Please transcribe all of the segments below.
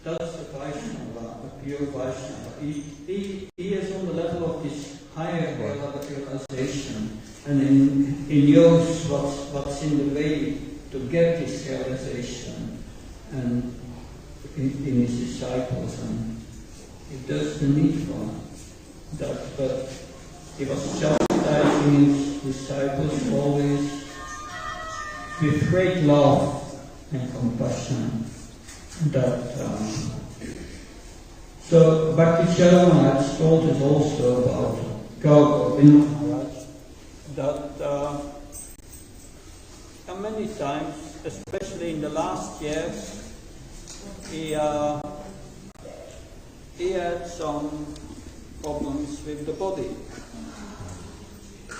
that's a Vaishnava, a pure Vaishnava. He is on the level of this higher realization, and he knows what's in the way to get this realization, and in his disciples, and he does the needful. That, but he was chastising his disciples always with great love and compassion. So Bhakti Maharaj told us also about Gour Govinda Maharaj, that many times, especially in the last years, he had some problems with the body,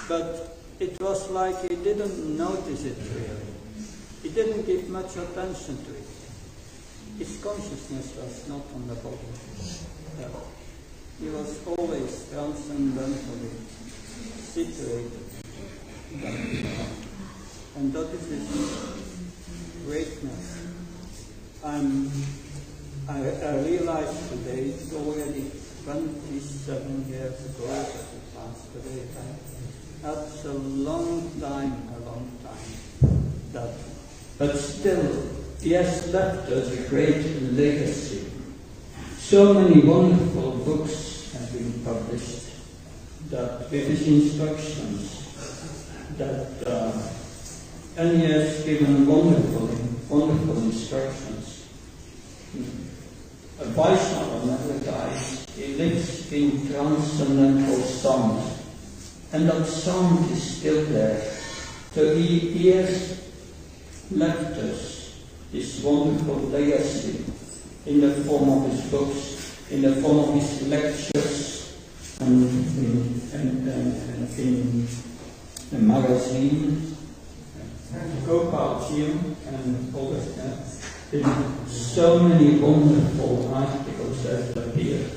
but it was like he didn't notice it really. He didn't give much attention to it. His consciousness was not on the body. He was always transcendentally situated. And that is his greatness. I realized today, it's already 27 years ago that he passed away. That's a long time. But still, he has left us a great legacy. So many wonderful books have been published that with his instructions, and he has given wonderful instructions. A Vaishnava never dies. He lives in transcendental sound, and that sound is still there. So he has left us this wonderful legacy in the form of his books, in the form of his lectures, and in the magazine, Gopal and all that. So many wonderful articles that appeared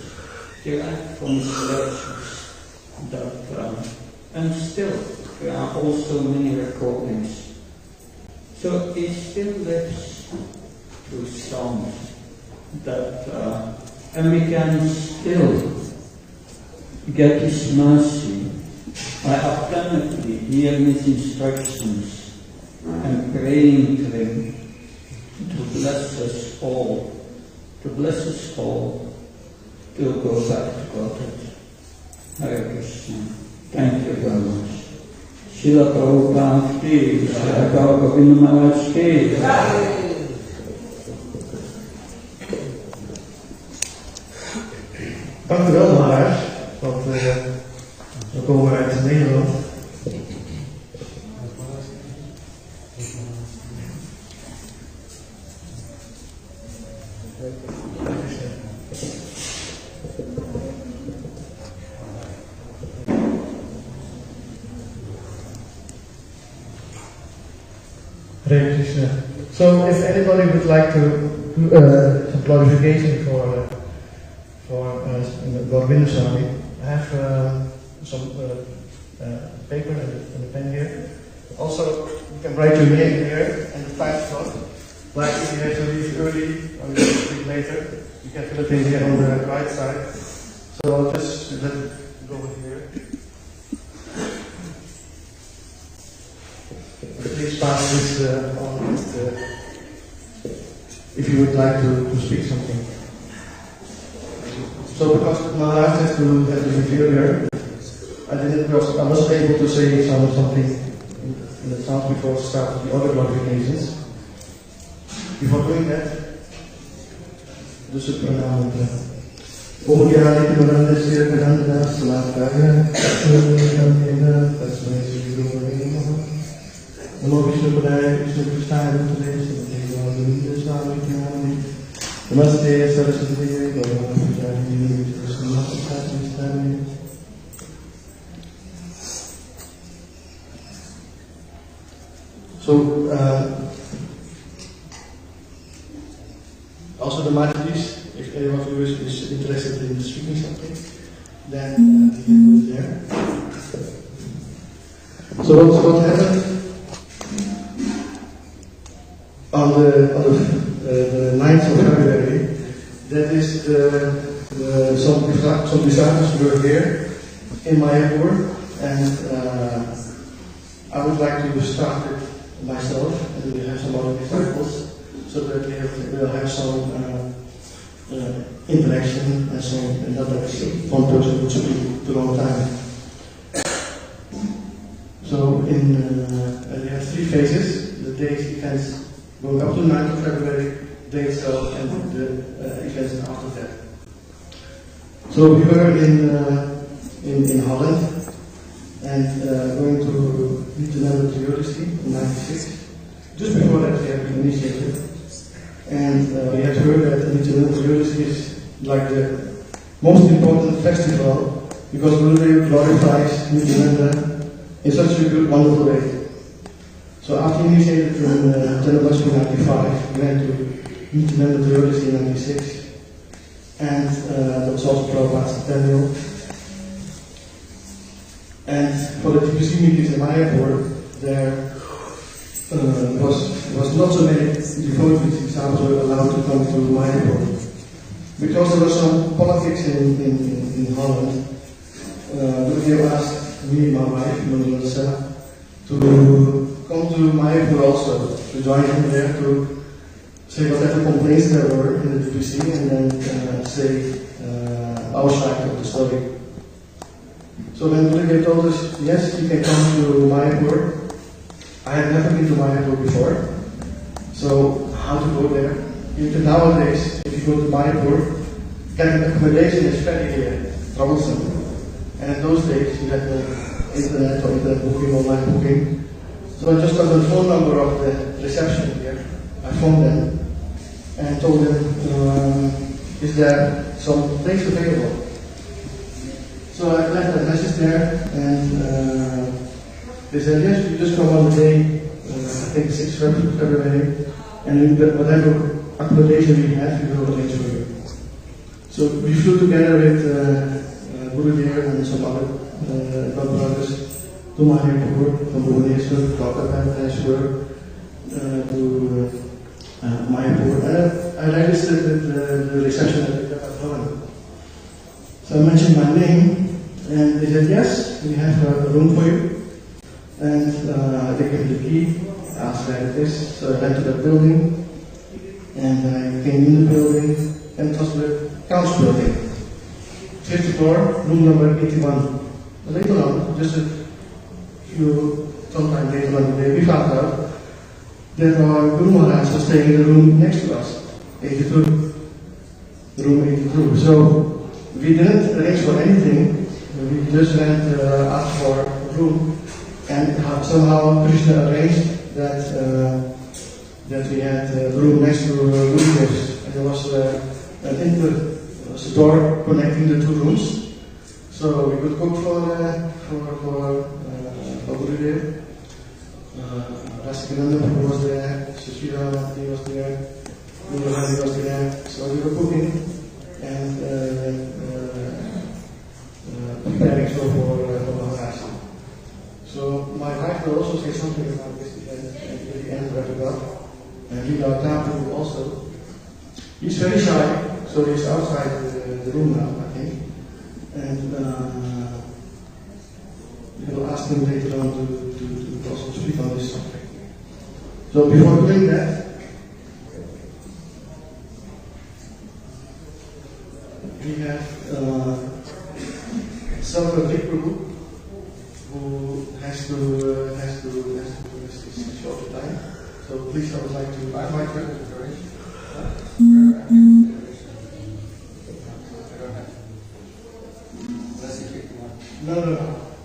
direct from his lectures, and still there are also many recordings. So he still lives through songs and we can still get his mercy by attentively hearing his instructions and praying to him to bless us all, to go back to Godhead. Hare Krishna. Thank you very much. Srila Prabhupada ki, Srila Gour Govinda Maharaj ki. Dank u wel, Maharaj, want we komen uit Nederland. Hare Krishna. So, if anybody would like to do some glorification for Govinda Swami, I have some paper and a pen here. Also, you can write your name here and the time slot. Like if you have to leave early or you have to speak later, you can fill it in here on the right side. So I'll just let it go here. Please pass this on if you would like to speak something. So because Maharaj has to leave earlier, I wasn't able to say something in the sound before starting the other glorifications. Before doing that, dus het pranam. Omgyali Marandasya Kadanda Salataya Kamina Tasmai Govinda Namo Vishnu Padaya Vishnu Krishna Govinda Swami Namaste Saraswati Govinda Krishna. So also the Mahadis, if anyone of you is interested in speaking something, then you can do it there. So what happened on the 9th of February disciples were here in Mayapur, and I would like to start it myself, and we have some other disciples, so that we'll have some interaction and some not that one person would speak a long time. So we have 3 phases: the day's events going up to 9th of February, day itself, and the events after that. So we were in Holland and going to meet the member of the Odyssey in '96. Just before that, we had been initiated, and we had heard that the Odyssey is like the most important festival because Gurudev glorifies Nityananda in such a good, wonderful way. So after initiated in January 95, we went to meet the member of the Odyssey in '96, and there was also Prabhupada's centennial. And for the TPC meetings in Mayapur, there was not so many devotees examples were allowed to come to Mayapur. Because there was some politics in Holland, they asked me and my wife, Melissa, to come to Mayapur also, to join him there, to say whatever complaints there were in the TPC, and then say our side of the story. So when Gurudev told us, yes, you can come to Mayapur, I had never been to Mayapur before. So how to go there? Even nowadays, if you go to Mayapur, getting accommodation is very troublesome. And in those days, you had the internet or internet booking, online booking. So I just got the phone number of the reception here. I phoned them and told them, is there some place available? So I left that message there, and they said, yes, you just come on the day, I think 6th of February, and whatever accommodation we have, we will arrange for you. So we flew together with Gurudev and some other brothers to Mayapur, from Bhubaneswar, Kolkata, to Mayapur. And I registered with the reception at the home. So I mentioned my name, and they said, yes, we have a room for you. And they gave me the key, I asked where it is, so I went to the building, and I came in the building, and it was the council building. 5th floor, room number 81. Later on, just a few, sometime later on the day, we found out that our Guru Maharaj was staying in the room next to us, 82, room 82. So we didn't arrange for anything, we just went asked for a room, and somehow Krishna arranged that that we had a room next to Gurudev's, and there was a door connecting the 2 rooms, so we could cook for Gurudev. Rasikananda was there, Sushira he was there, Guru was there, so we were cooking and preparing for Maharaj. So my wife will also say something about this at the end of the God. And Lila Tapu also. He's very shy, so he's outside the room now, I think. And we will ask him later on to also speak on this subject. So before doing that, we have Selva Vikru, who has to do this short time. So please, I would like to. I might read the declaration. No.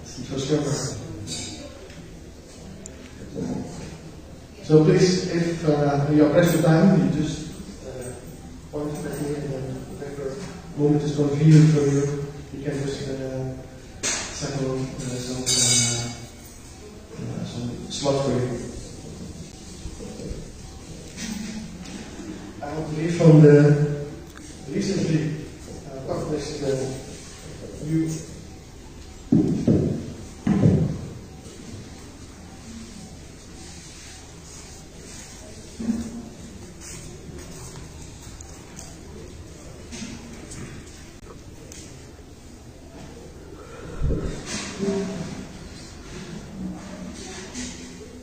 It was Silver. So please, if you are pressed for time, you just point it at me, and then whatever moment is convenient for you, you can just settle some slot for you. I want to read from the recently published new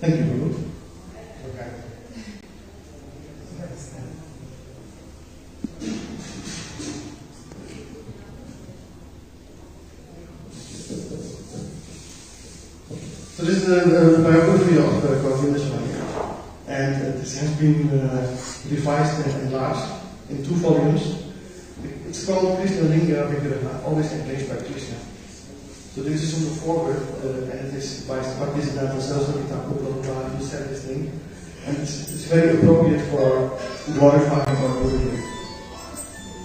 Thank you, Guru. Okay. So this is the biography of Govinda Swami, and this has been revised and enlarged in 2 volumes. It's called Krishna Linga Vigraha, always embraced by Krishna. So this is on the forward, and it is by Bhaktisiddhanta Saraswati Thakur Prabhupada who said this thing, and it's very appropriate for glorifying our Guru.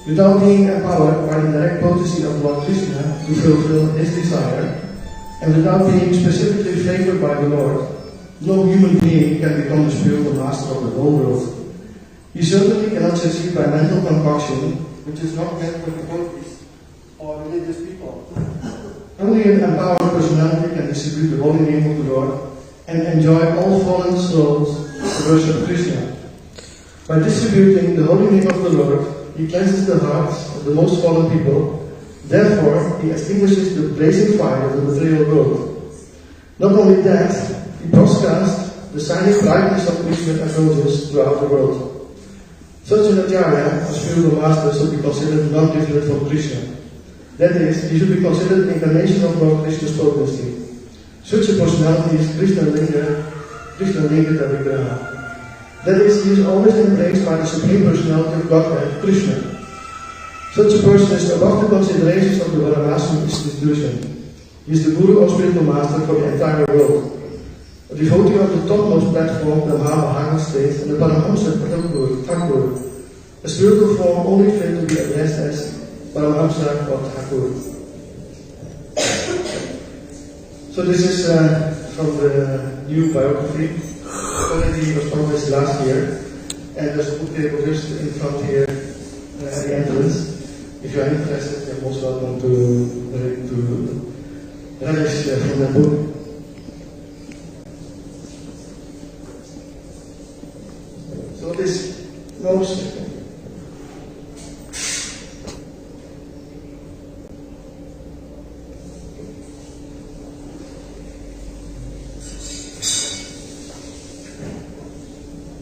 Without being empowered by the direct potency of Lord Krishna to fulfill his desire, and without being specifically favored by the Lord, no human being can become the spiritual master of the whole world. He certainly cannot succeed by mental concoction, which is not meant for devotees or religious people. Only an empowered personality can distribute the holy name of the Lord and enjoy all fallen souls to worship Krishna. By distributing the holy name of the Lord, he cleanses the hearts of the most fallen people. Therefore, he extinguishes the blazing fire of the material world. Not only that, he broadcasts the shining brightness of Krishna effulgence throughout the world. Such an acharya, a spiritual master, should be considered non-different from Krishna. That is, he should be considered the incarnation of Lord Krishna's potency. Such a personality is Krishna Linga Vigraha. That is, he is always embraced by the Supreme Personality of Godhead, Krishna. Such a person is above the considerations of the Varanasi institution. He is the Guru or spiritual master for the entire world. A devotee of the topmost platform, the Mahabharata state, and the Paramahamsa Thakur, a spiritual form only fit to be addressed as Paramahamsa or Thakur. So this is from the new biography. Already was published last year, and there's a book table just in front here at the entrance. If you are interested, you're most welcome to relish from that book. So this most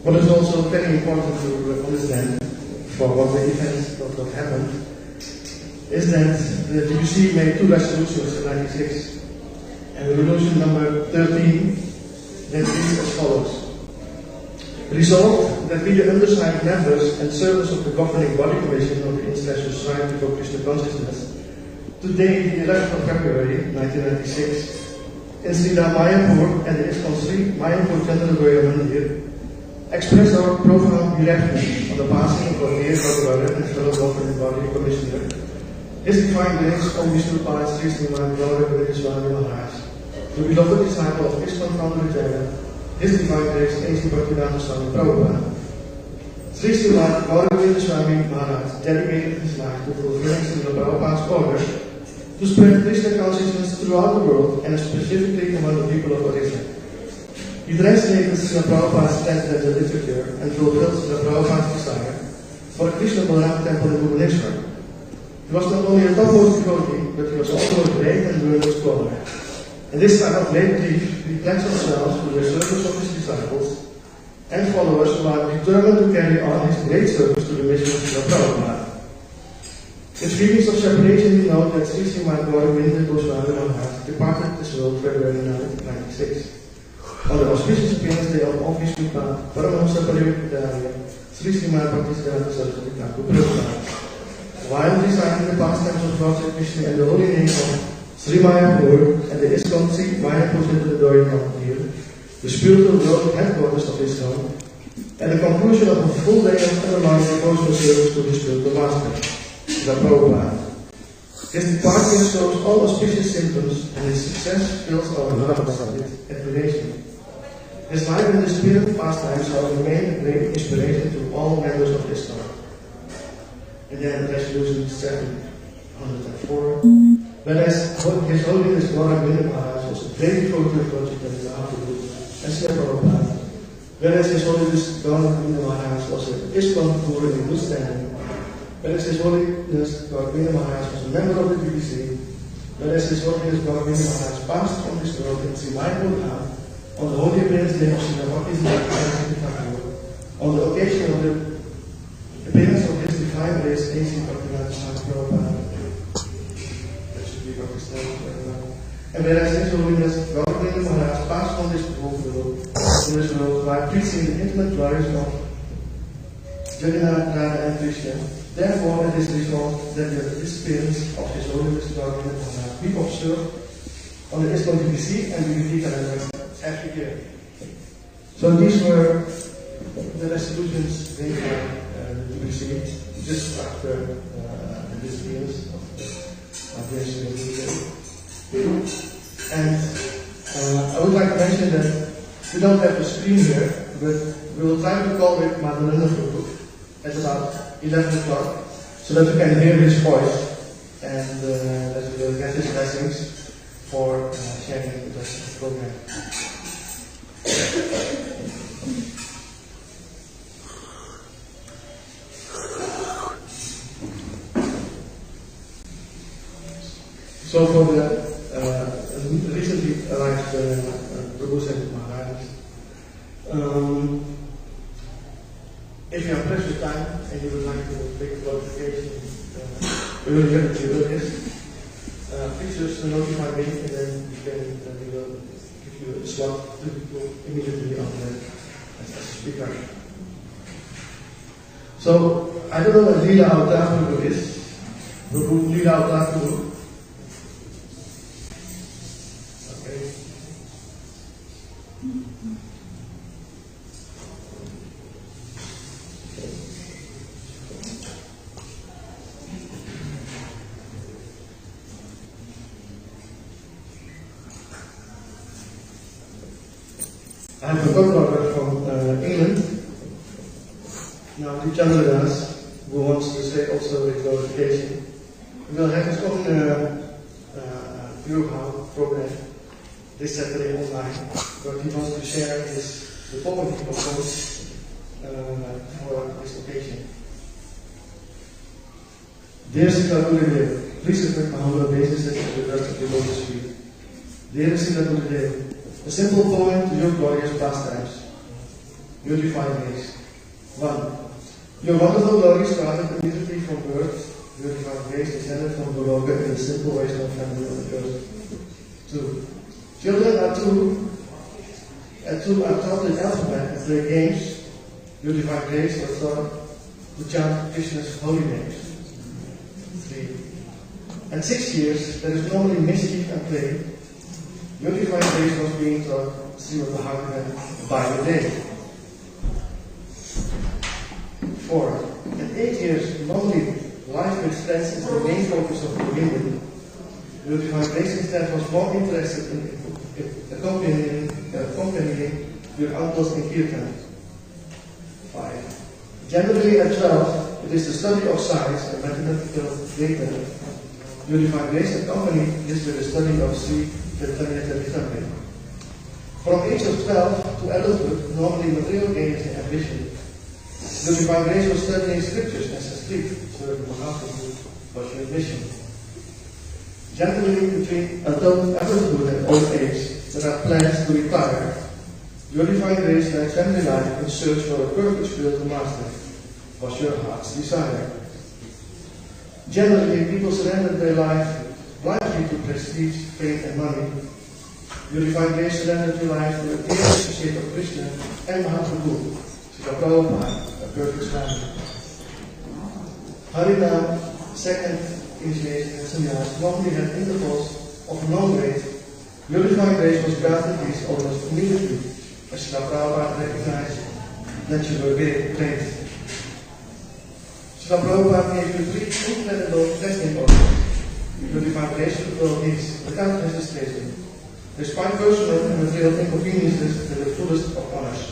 what is also very important to understand for what the events that happened is that the GBC made 2 resolutions in 1996, and resolution number 13 that reads as follows. Resolved that we, the undersigned members and servants of the governing body commission of the International Society for Krishna Consciousness, today, the 11th of February 1996, in Sri Mayapur and the ISKCON Sri Mayapur Chandragoya Mandir, express our profound regret on the passing of our dear brother and fellow governing body commissioner, His Divine Grace, Om Vishnu Pai Sri Sriman Gour Govinda Swami Maharaj, the beloved disciple of ISKCON founder Jaya, His Divine Grace, A.C. Bhaktivedanta Swami Prabhupada. Sri Sriman Gour Govinda Swami Maharaj dedicated his life to fulfilling Srila Prabhupada's order to spread Krishna consciousness throughout the world and specifically among the people of Odisha. He translated Srila Prabhupada's transcendental literature and fulfilled Srila Prabhupada's desire for a Krishna Balaram temple in Bhubaneswar. He was not only a topmost devotee, but he was also a great and learned scholar. In this time of late grief, we pledge ourselves to the service of his disciples and followers who are determined to carry on his great service to the mission of Srila Prabhupada. In feelings of separation, we know that Sri Sriman Gour Govinda Swami Maharaj departed this world February 1996. On the auspicious appearance day of Vishnu Pai, Paramahamsa Parivikrita, Sri Sriman Bhaktisiddhanta Saraswati Thakur Prabhupada, while reciting the pastimes of Lord Krishna and the holy name of Sri Mayapur and the ISKCON Sri Mayapur Chandragoya Mandir, the spiritual world headquarters of ISKCON, and the conclusion of a full day of underlying devotional service to his spiritual master, Srila Prabhupada. His departure shows all auspicious symptoms, and his success fills our hearts with admiration. His life and the spirit pastimes shall remain a great inspiration to all members of ISKCON. And then resolution 704. Whereas His Holiness Gour Govinda Maharaj was a great devotee of Lord Chaitanya Mahaprabhu and Srila Prabhupada. Whereas His Holiness Gour Govinda Maharaj was an ISKCON Guru in good standing. Whereas His Holiness Gour Govinda Maharaj was a member of the BBC. Whereas His Holiness Gour Govinda Maharaj passed from this world in Sri Mayapur, On the Holy Appearance Day of Srila Bhakti on the occasion of the appearance of His Divine Grace, A.C. Bhaktivinoda Swami Prabhupada, that should be what we stand for. And whereas His Holiness Gour Govinda Maharaj passed on this world by preaching the intimate glories of Jagannath, Radha and Krishna, therefore it is resolved that the disappearance of His Holiness Gour Govinda Maharaj be observed on the SWBC and DVD calendar every year. So these were the resolutions made by the WBC just after the disappearance of the SWBC. And I would like to mention that we don't have the screen here, but we will try to call it Madalena Guru at about 11 o'clock so that we can hear his voice and that we will get his blessings for sharing the rest of the program. So for the recently arrived Prabhu Swami Maharaj, if you have pressed for time and you would like to make a notification earlier than you will please just notify me and then we will give you a slot to go immediately on the as a speaker. So I don't know what Lila Avtar is. Lila Avtar. I have a godbrother from England. Now, the Chandras, who wants to say also a glorification, will have his own Guru program this Saturday online, but he wants to share the poem he composed for this occasion. Dear Srila Gurudev, please respect my humble obeisances to the rest of the Lotus feet. Dear Srila Gurudev, a simple poem to your glorious pastimes. Your divine grace. 1. Your wonderful glory started immediately from birth. Your divine grace descended from the Loka in the simple Vaishnava family of the earth. 2. Children are taught the alphabet and play games. Your divine grace was taught to chant Krishna's holy names. 3. At 6 years, there is normally mischief and play. Your divine grace was being taught Srimad Bhagavatam by the day. 4. At 8 years, normally life with friends is the main focus of the women. Your divine grace instead was more interested in accompanying your uncles in Kirtan. 5. Generally at 12, it is the study of science and mathematical data. Your divine grace accompanied this with the study of Sri From age of 12 to adulthood, normally material gain is the ambition. Your divine grace was studying scriptures as a street, serving Mahaprabhu was your mission. Generally, between adulthood and old age, there are plans to retire. Your divine grace led family life in search for a perfect spiritual master, was your heart's desire. Generally, people surrendered their life blindly to prestige, fame, and money. Your divine grace surrendered your life to the dear associate of Krishna and Mahaprabhu, Srila Prabhupada, a perfect Swami. Harinam, second initiation and sannyas, normally had intervals of long wait. Your divine grace was granted these almost immediately, as Srila Prabhupada recognized that you were very great. Srila Prabhupada gave you 3 incredible blessing orders. Your divine grace fulfilled these without hesitation, despite personal and material inconveniences to the fullest of honors.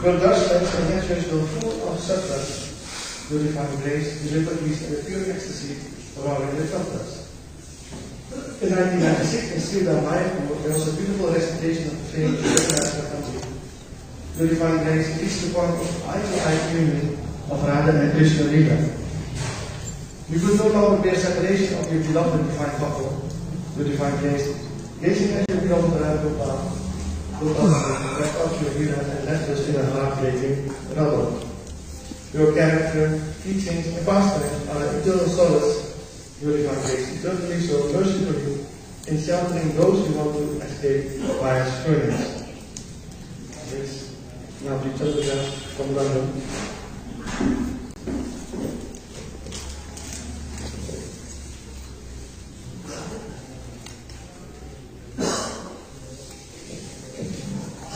Your darshans and lectures were full of sattvas. Your divine grace delivered these in the pure ecstasy of our sattvas. In 1996 in Srila Mayapur, there was a beautiful recitation of the famous Jagannath country. Your divine grace reached the point of eye-to-eye union of Radha and Krishna Lila. You could no longer bear separation of your beloved divine couple. Your divine grace, gazing at your beloved Radha Gopal, look up, left out your vida, and left us in a heartbreaking rubble. Your character, teachings, and pastimes are eternal solace. Your divine grace eternally so mercifully in sheltering those who want to escape fire's furnace. Yes. Now please turn to that from London.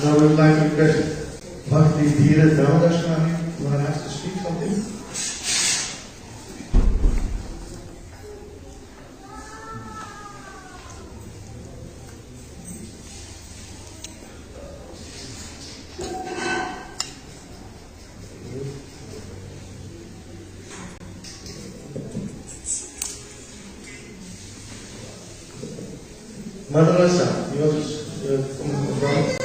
Now we would like to request Bhakti Govinda Swami Maharaj to speak something. Madrasa, you want to come from?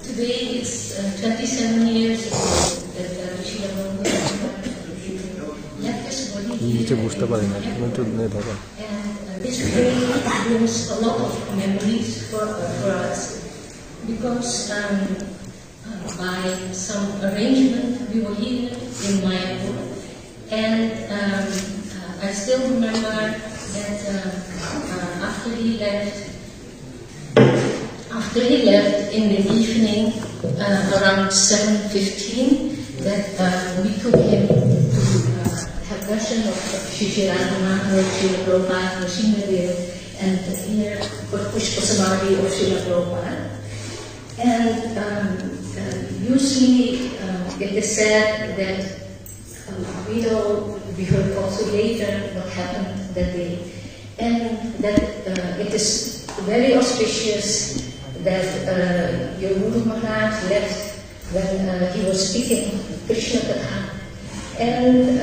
Today it's 27 years ago that Srila Govinda left his body here. And this day brings a lot of memories for us because by some arrangement we were here in Mayapur, and I still remember that after he left in the evening, around 7:15, that we took him to have darshan of Shri Maharaj, Srila Prabhupada, Srila and here Pushpa Samadhi of Srila Prabhupada. And usually it is said that we heard also later what happened that day, and that it is very auspicious that your Guru Maharaj left when he was speaking Krishna Katha. And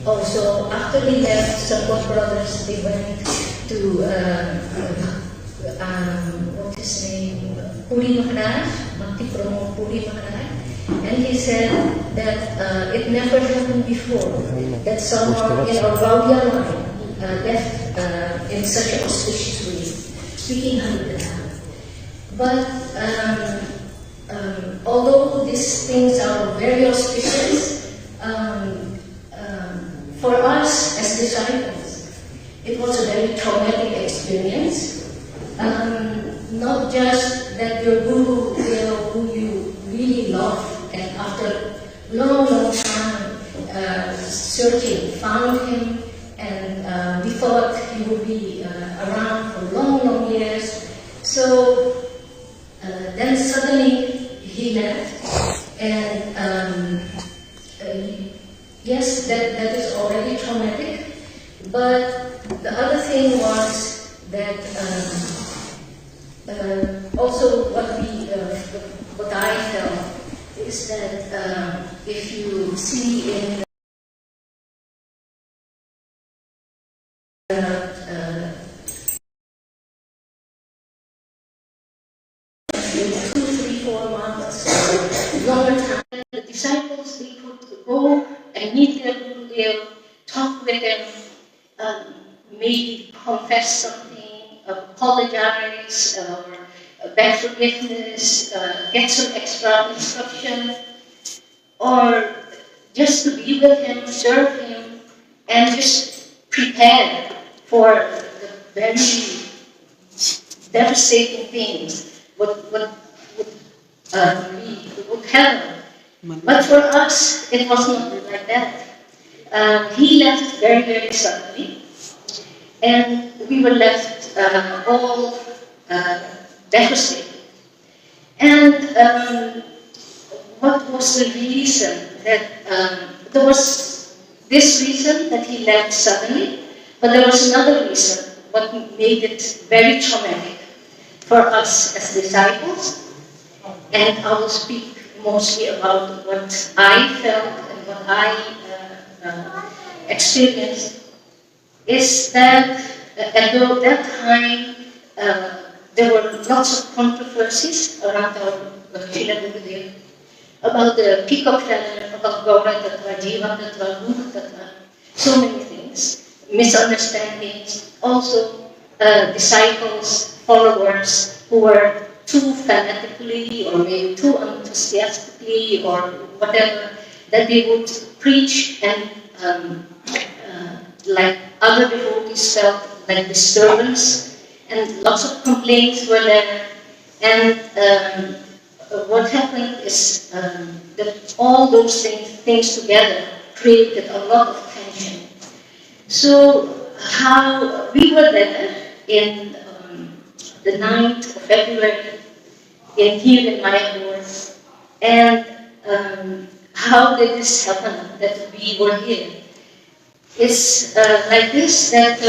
also after he left, some brothers, they went to what is his name, Puri Maharaj, Bhakti Pramod Puri Maharaj, and he said that it never happened before that someone in our Gaudiya line left in such an auspicious way, speaking Harikatha. But although these things are very auspicious, for us as disciples, it was a very traumatic experience. Not just that your Guru, who you really love, and after long time searching, found him, and we thought he would be around for long years. So then suddenly he left, and yes, that is already traumatic. But the other thing was that also what I felt is that if you see in in 2, 3, 4 months, longer time, the disciples, they could go and meet their Guru, talk with them, maybe confess something, apologize, or beg forgiveness, get some extra instruction, or just to be with him, serve him, and just prepare for the very devastating things would happen. But for us, it was not like that. He left very, very suddenly, and we were left all devastated. And what was the reason that there was this reason that he left suddenly, but there was another reason what made it very traumatic for us as disciples. And I will speak mostly about what I felt and what I experienced, is that at that time there were lots of controversies around our Srila about the peacock feather, about Gaura Tattva, Jiva Tattva, Rupa Tattva, so many things, misunderstandings, also disciples, followers who were too fanatically or maybe too enthusiastically or whatever, that they would preach and like other devotees felt like disturbance, and lots of complaints were there. And what happened is that all those things together created a lot of tension. So how we were there in the 9th of February here in Mayapur, and how did this happen that we were here? It's like this, that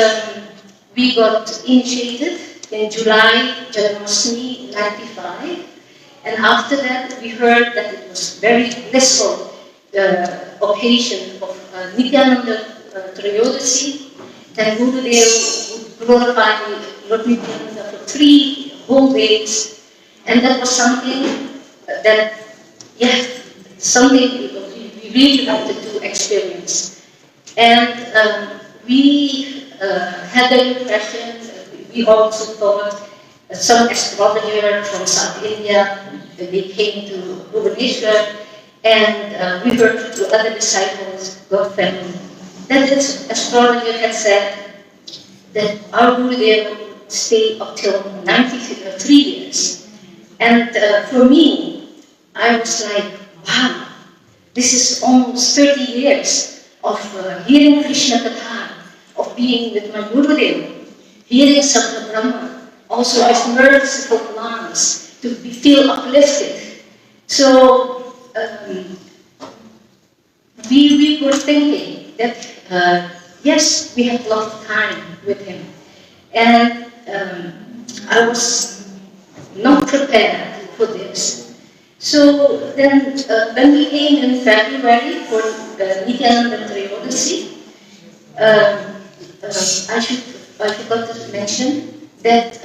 we got initiated in July, Janmashtami 95, and after that we heard that it was very blissful occasion of Nityananda Trayodasi, that Gurudev would glorify Lord Nityananda for 3 whole days, and that was something that, something we really wanted to experience. And we had the impression, we also thought some astrologer from South India, they came to Bhubaneswar, and we heard to other disciples, God family, that this astrologer had said that our Gurudev would stay up till 93 years. And for me, I was like, wow, this is almost 30 years of hearing Krishna Katha, of being with my Gurudev, hearing Sabda Brahma, also his merciful commands, to feel uplifted. So we were thinking that yes, we had a lot of time with him, and I was not prepared for this. So then when we came in February for Nityananda Trayodasi, I forgot to mention that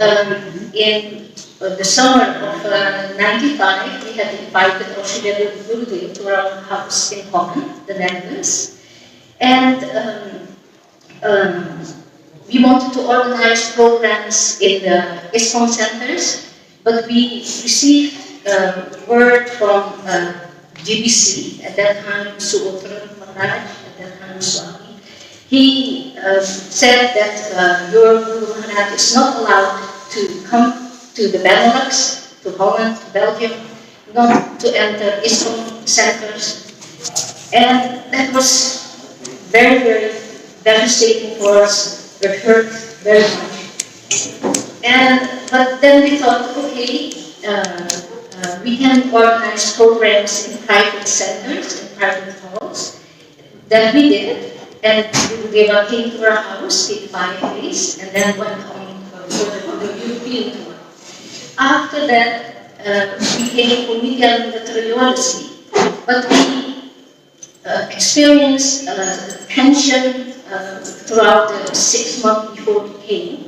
in the summer of 95, we had invited our Srila Gurudev to our house in Holland, the Netherlands, and we wanted to organize programs in the ISKCON centers, but we received word from GBC, at that time Swami Maharaj, at that time Swami. He said that your Guru Maharaj is not allowed to come to the Benelux, to Holland, to Belgium, not to enter ISKCON centers. And that was very, very devastating for us. It hurt very much. But then we thought, okay, we can organize programs in private centers, in private halls. That we did. And Gurudeva came to our house, stayed 5 days, and then went on for the European tour. After that, we came for Nityananda Trayodasi, but we experienced tension throughout the 6 months before we came.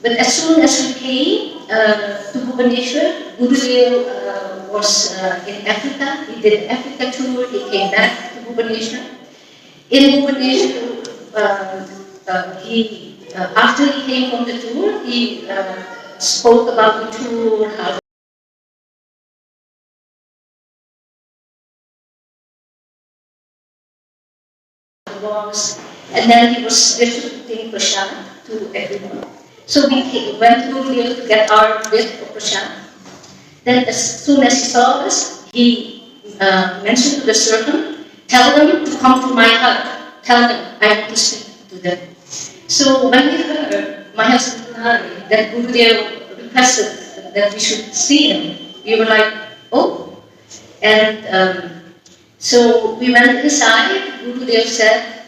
But as soon as we came to Bhubaneswar, Gurudev was in Africa. He did an Africa tour. He came back to Bhubaneswar. In Bhubaneswar, after he came from the tour, he spoke about the tour, how it was, and then he was distributing prasad to everyone. So we went to Gurudev to get our bit of prasad. Then as soon as he saw us, he mentioned to the servant, tell them to come to my hut. Tell them I want to speak to them. So when we heard, my husband and I, that Gurudev requested that we should see him, we were like, oh. And so we went inside. Gurudev said,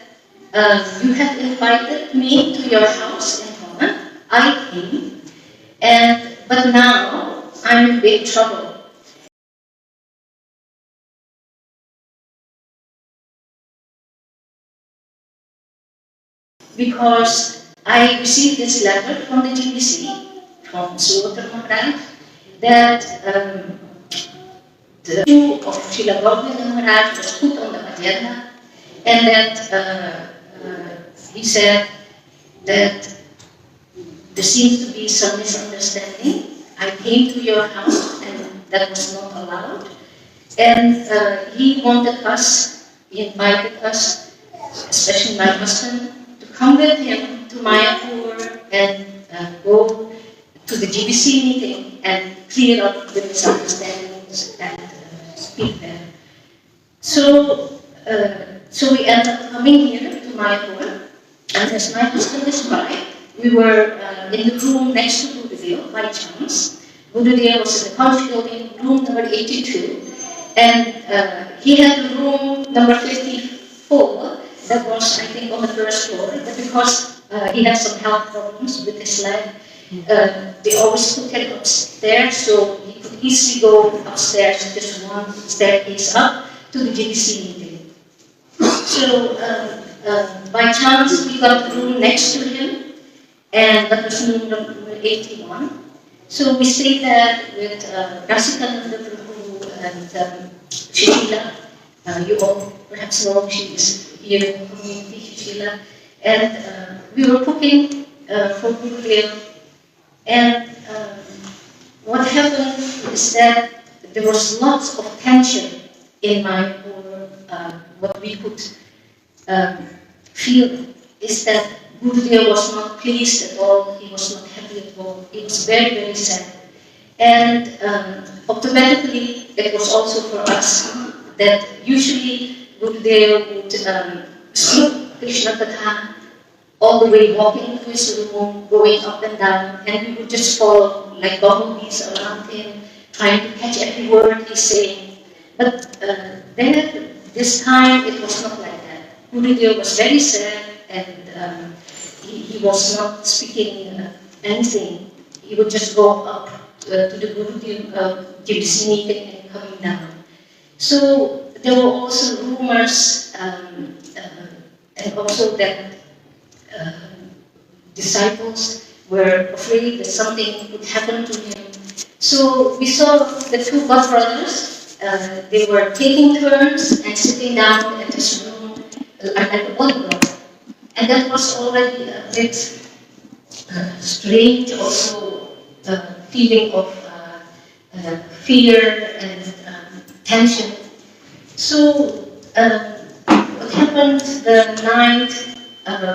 you have invited me to your house in Holland. I came, but now I'm in big trouble. Because I received this letter from the GBC, from Swami Maharaj, that the issue of Srila Govinda Maharaj was put on the agenda, and that he said that there seems to be some misunderstanding. I came to your house and that was not allowed. And he wanted us, he invited us, especially my husband, to come with him to Mayapur and go to the GBC meeting and clear up the misunderstandings and speak there. So we ended up coming here to Mayapur, and as my husband described, we were in the room next to Gurudev by chance. Gurudev was in the country building, room number 82, and he had the room number 54 that was, I think, on the first floor, but because he had some health problems with his leg, they always put him upstairs, so he could easily go upstairs, just one staircase up to the GBC meeting. So by chance, we got the room next to him, and that was room number 81. So we stayed there with Rasikananda Prabhu and Shishila. You all perhaps know she is here in the community, Shishila. And we were cooking for Gurudev. And what happened is that there was lots of tension in Mayapur. What we could feel is that Gurudev was not pleased at all, he was not happy at all, he was very, very sad. And automatically, it was also for us that usually Gurudev would speak Krishna Katha all the way walking to his room, going up and down, and we would just follow like bumblebees around him, trying to catch every word he's saying. But then, this time, it was not like that. Gurudev was very sad, and he was not speaking anything. He would just go up to the Gurudev GBC meeting and coming down. So there were also rumors, and also that disciples were afraid that something would happen to him. So we saw the two brothers. They were taking turns and sitting down at his room at the bottom. And that was already a bit strange, also feeling of fear and tension. So what happened the night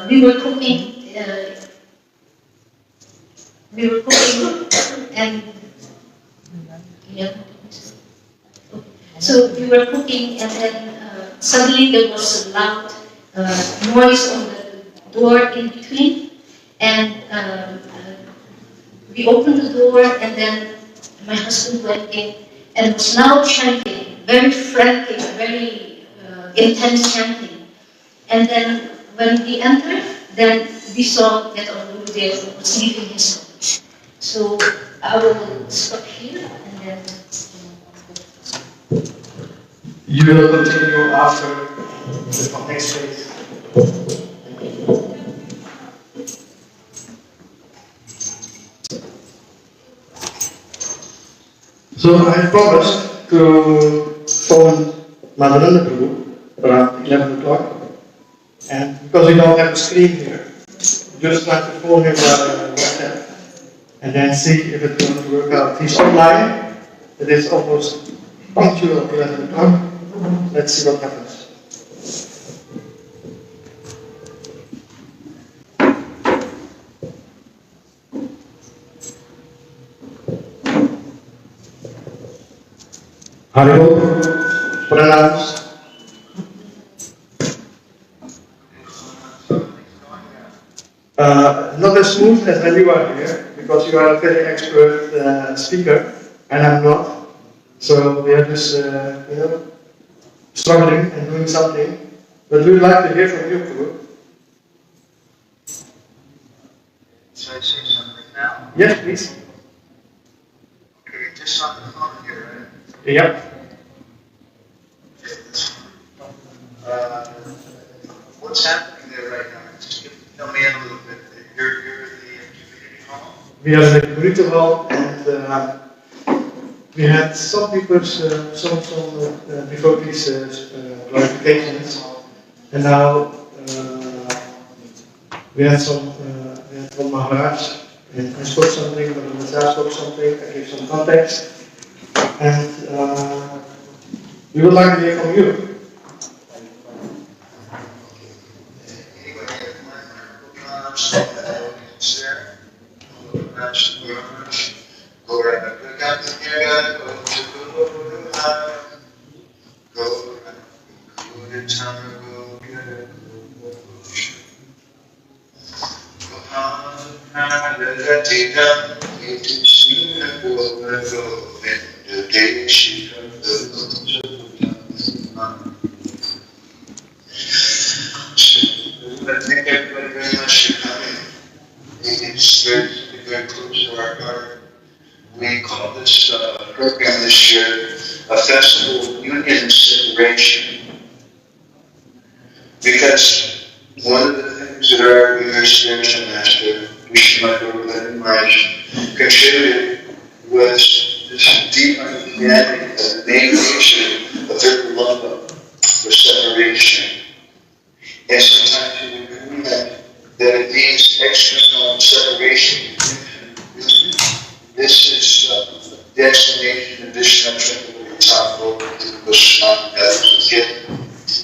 we were cooking and so we were cooking, and then suddenly there was a loud noise on the door in between, and we opened the door, and then my husband went in, and was loud chanting, very frantic, very intense chanting. And then when we entered, then we saw that our Gurudev was leaving his office. So I will stop here, and then you will continue after the next phase. So I promised to phone Madhuranda Guru around 11 o'clock, and because we don't have a screen here, just like to phone him by WhatsApp and then see if it's going to work out. He's online, it is almost punctual at 11 o'clock. Let's see what happens. Haribo, pronouns. Not as smooth as when you are here, because you are a very expert speaker, and I'm not. So we are just, struggling and doing something. But we would like to hear from you, Guru. Should I say something now? Yes, please. Okay, just on the phone here, right? Yep. What's happening there right now? Just tell me a little bit. You're in the community hall? We are in the community hall, and we had some people's, some devotees' clarifications, and now we had one Maharaj, and I spoke something, but Maharaj spoke something, I gave some context, and we would like to hear from you. I thank everybody very much for coming. It's very close to our heart. We call this program this year a festival of union and separation. Because one of the things that our very spiritual master, Gour Govinda Maharaj, contributed was this deep understanding of the main nature of Virulamba, or separation. And sometimes we agree that it means external separation. This is the explanation of Vishnu Thakur, Vishwanath, as we get.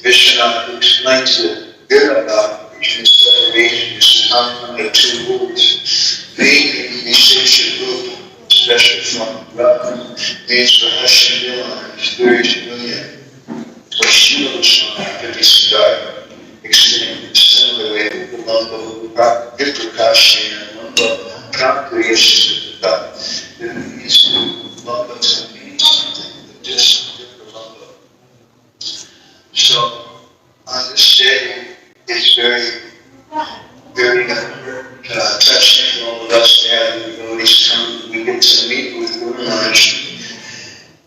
Vishwanath explains that Virulamba, which is separation, is compounded of two words. V means Sesha, especially from Brahma, means Rahasya Milan, very familiar. Or Shiva Swami, Vidisudaya. Explained similarly, Virulamba, Viprakashi, and Lamba, Prakriyasya, that means Lamba to mean something, but just Virulamba. So, on this day, it's very touching for all of us to have the devotees come. We get to meet with Guru Maharaj.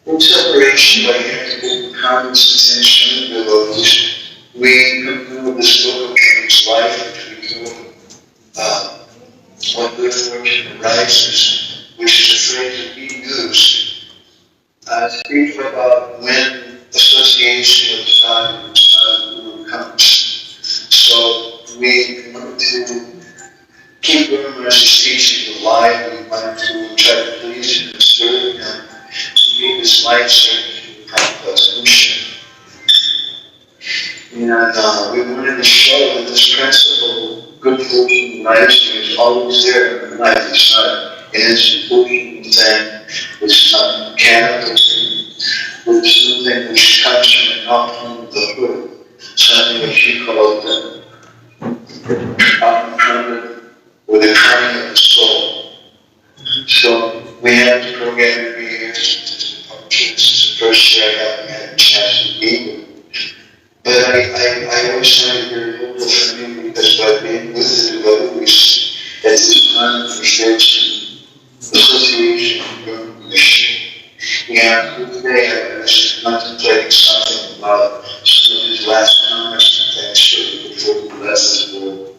In separation, by hearing the comments and attention of the devotees, we conclude this book of King's life, which we call When Good Fortune Arises, which is a phrase that we use to speak about when association with God and Son Guru comes. So we want to keep Guru Maharaj's teaching alive. We want to try to please and serve him to meet his life service with Prabhupada's mission. And we wanted to show that this principle, good fortune rising, is always there in life. It's not an institutional thing. It's not mechanical. It's something which comes from the outcome of the hood. Something which he called the outcome or the crying of the soul. So we have the program every year. This is the first year I haven't had a chance to be with. But I always find it very helpful for me because by being with the devotees at this time for spiritual association and mission, And today I was contemplating something about some of his last comments and things before he left this world.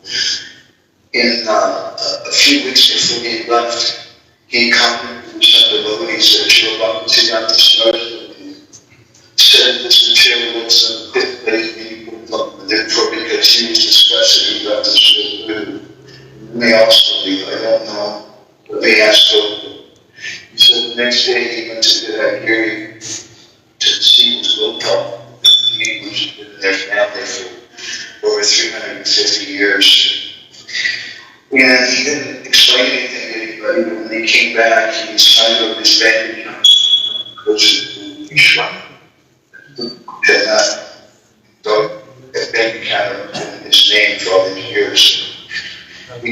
In a few weeks before he left, he commented to some devotees that Srila Bhaktivedanta Swami said this material was some fifth place meaningful therefore because he was discussing he left this world. May also leave, I don't know, but they asked him. He said the next day he went to that hearing to see his Gopal. He was in their family for over 350 years. And he didn't explain anything to anybody, but when he came back, he signed over his bank account. Because he had not got a bank account in his name for all these years. He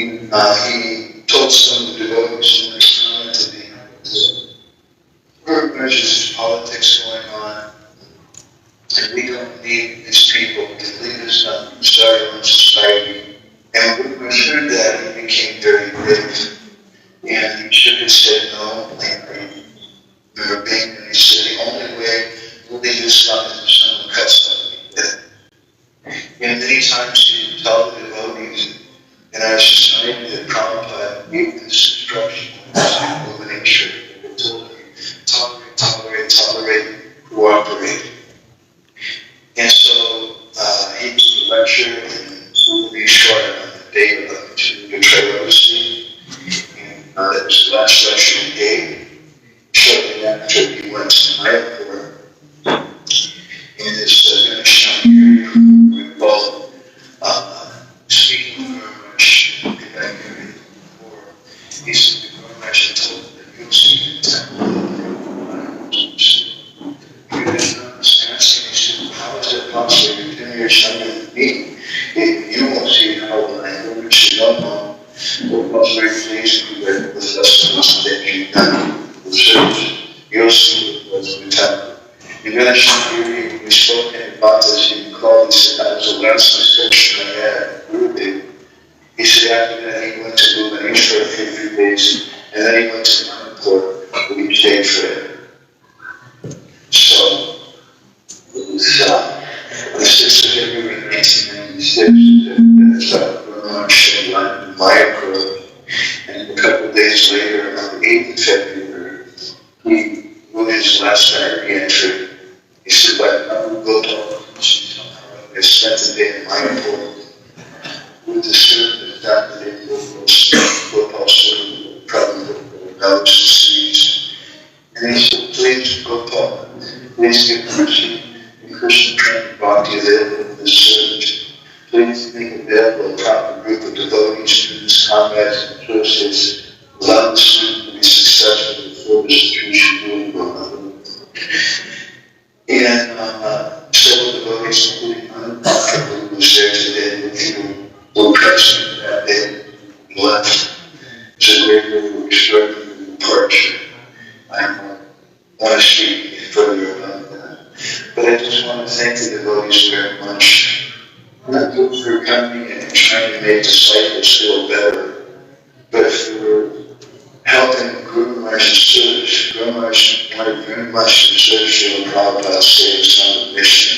told some of the devotees in his comment to me, there's politics going on, and we don't need these people to lead us up and start our own society. And when we heard that, he became very brave. And he shook his head no, and we were being, and he said, the only way we'll lead this up is if someone cuts something with it. And many times he would tell the devotees, in our society that Prabhupada gave this instruction, this illumination, tolerate, cooperate. And so he gave a lecture and we will be short on the day of the Trailosy. And that was the last lecture he gave. Shortly after he went to Mayapur. And his Govinda here recalled speaking of Gour Maharaj back here before. He said the Gour Maharaj had told him that you'll see the temple. You didn't understand, he said, how is it possible? You're 10 years younger than me. If you won't see how will I go, which you don't know. We're most very pleased with us that you've done the service. You'll see what was in the temple. You mentioned here, we spoke about this, he called, he said, that was the last discussion I had with him. He said after that he went to Bhubaneswar for a few days, and then he went to Mayapur, where he stayed forever. So, it was on the 6th of February 1996, that Gour Maharaj landed in Mayapur, and a couple of days later, on the 8th of February, he wrote his last diary entry. He said, like, I will go to I spent the day in Mayapur with the student that they will also probably about to seas. And he said, please, Gopal, please give mercy in Krishna training bhakti available in this service. Please make available a proper group of devotees, students, comrades, and associates who allow the student to be successful before this institution will. And several devotees, including Anupama, who was there today with you, were present that day and left. It's a very extraordinary departure. I don't want to speak further about that. But I just want to thank the devotees very much. Not just for coming and trying to make disciples feel better, but for helping Gour Maharaj's service. Gour Maharaj wanted very much to serve Srila Prabhupada, save us on the mission,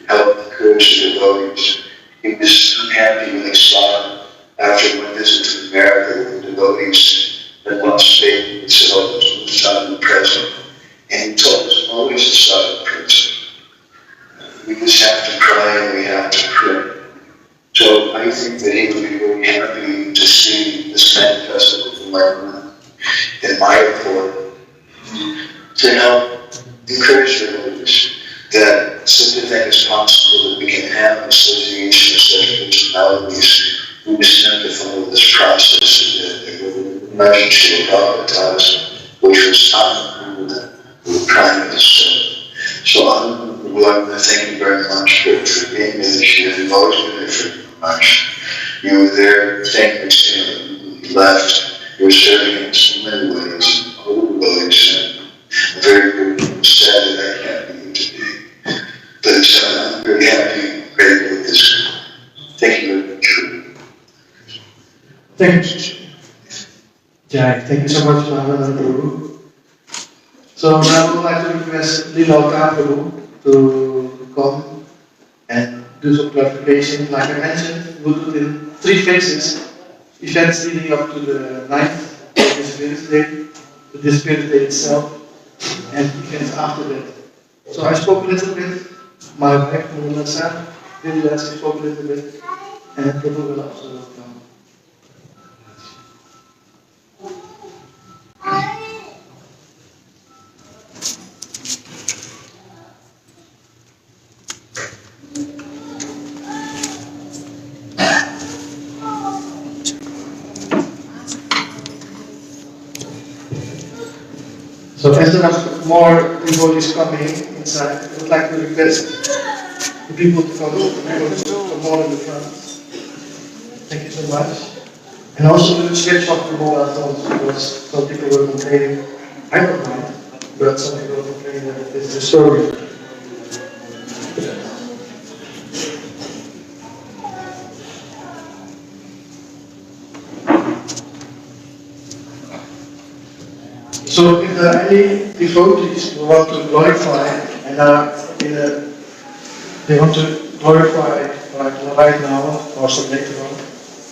help encourage the devotees. He was unhappy when he saw, after one visit to America, the devotees had lost faith and said, oh, this was silent present. And he told us always a silent present. We just have to cry and we have to pray. So I think that he would be very happy to see this manifested in Mayapur to help encourage the devotees that such a thing is possible, that we can have an association of such personalities who just simply follow this process that emergency of Prabhupada, which was not the primary. So I would like to thank you very much for being there this year. You've always been there for much. You were there, thank you, you left. You were serving in so many ways, all the ways. I'm very good and sad that I can't be here today. But I'm very happy and grateful with this. Thank you very much. Thank you. Jack, thank you so much, Guru. So now request Lilo Kaperu to come and do some clarification. Like I mentioned, we'll do it in 3 phases. Events leading up to the 9th, the Disappearance Day, the Disappearance Day itself, and events after that. So I spoke a little bit, my wife, Melissa, Lily spoke a little bit, and Prabhu will also come. So as there are more devotees coming inside, I would like to request the people to come more in the front. Thank you so much. And also the switch off the mobile phones, because some people were complaining. I don't mind, but some people were complaining that it is disturbing. So if there are any devotees who want to glorify and they want to glorify right now or some later on,